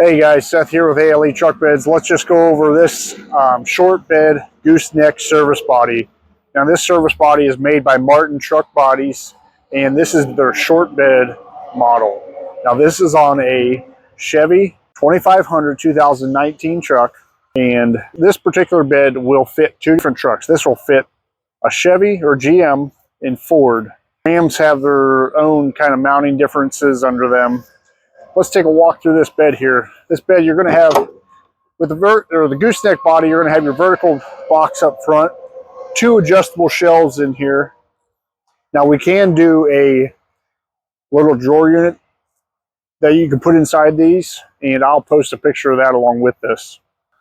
Hey guys, Seth here with ALE Truck Beds. Let's just go over this short bed gooseneck service body. Now this service body is made by Martin Truck Bodies, and this is their short bed model. Now this is on a Chevy 2500 2019 truck, and this particular bed will fit two different trucks. This will fit a Chevy or GM and Ford. Rams have their own kind of mounting differences under them. Let's take a walk through this bed here. This bed you're going to have with the gooseneck body, you're going to have your vertical box up front, two adjustable shelves in here. Now we can do a little drawer unit that you can put inside these, and I'll post a picture of that along with this.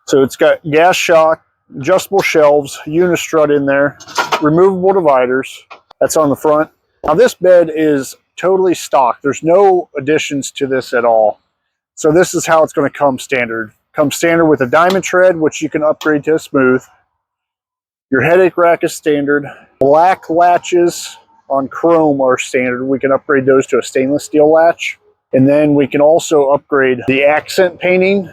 So it's got gas shock, adjustable shelves, unistrut in there, removable dividers. That's on the front. Now this bed is totally stock. There's no additions to this at all. So this is how it's going to come standard. Comes standard with a diamond tread, which you can upgrade to a smooth. Your headache rack is standard. Black latches on chrome are standard. We can upgrade those to a stainless steel latch. And then we can also upgrade the accent painting,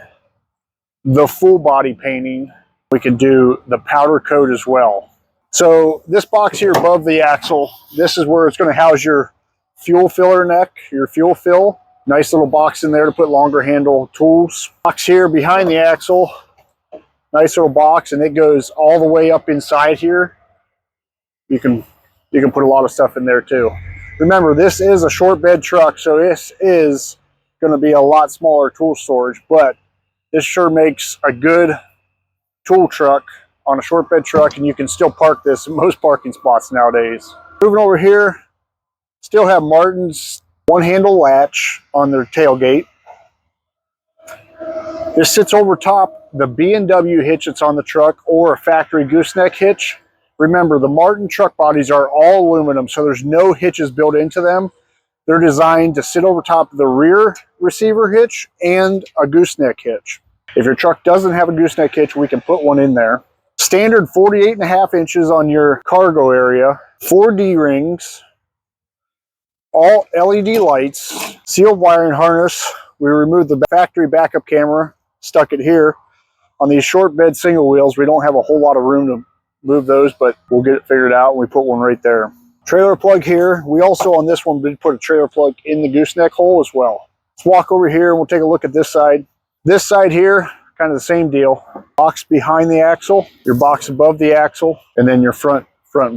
the full body painting. We can do the powder coat as well. So this box here above the axle, this is where it's going to house your fuel filler neck, your fuel fill. Nice little box in there to put longer handle tools. Box here behind the axle, nice little box, and it goes all the way up inside here. You can put a lot of stuff in there too. Remember, this is a short bed truck, so this is going to be a lot smaller tool storage, but this sure makes a good tool truck on a short bed truck, and you can still park this in most parking spots nowadays. Moving over here, still have Martin's one handle latch on their tailgate. This sits over top the B&W hitch that's on the truck, or a factory gooseneck hitch. Remember, the Martin truck bodies are all aluminum, so there's no hitches built into them. They're designed to sit over top of the rear receiver hitch and a gooseneck hitch. If your truck doesn't have a gooseneck hitch, we can put one in there. Standard 48.5 inches on your cargo area, 4 D-rings, all LED lights, sealed wiring harness. We removed the factory backup camera, stuck it here. On these short bed single wheels, we don't have a whole lot of room to move those, but we'll get it figured out, and we put one right there. Trailer plug here. We also, on this one, did put a trailer plug in the gooseneck hole as well. Let's walk over here and we'll take a look at this side. This side here, kind of the same deal. Box behind the axle, your box above the axle, and then your front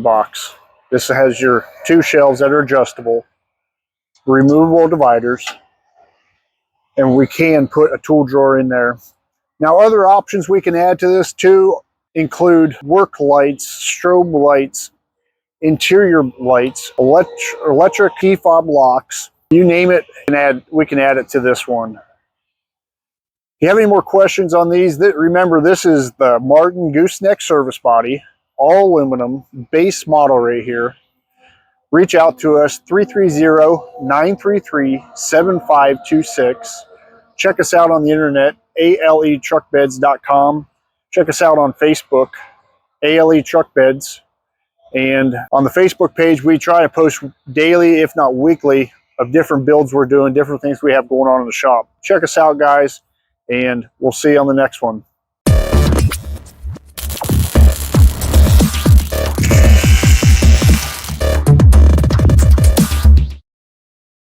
box. This has your 2 shelves that are adjustable, removable dividers, and we can put a tool drawer in there. Now, other options we can add to this too include work lights, strobe lights, interior lights, electric key fob locks, you name it, we can add it to this one. If you have any more questions on these, remember, this is the Martin Gooseneck service body, all aluminum, base model right here. Reach out to us, 330-933-7526. Check us out on the internet, aletruckbeds.com. Check us out on Facebook, ALE Truck Beds. And on the Facebook page, we try to post daily, if not weekly, of different builds we're doing, different things we have going on in the shop. Check us out, guys, and we'll see you on the next one.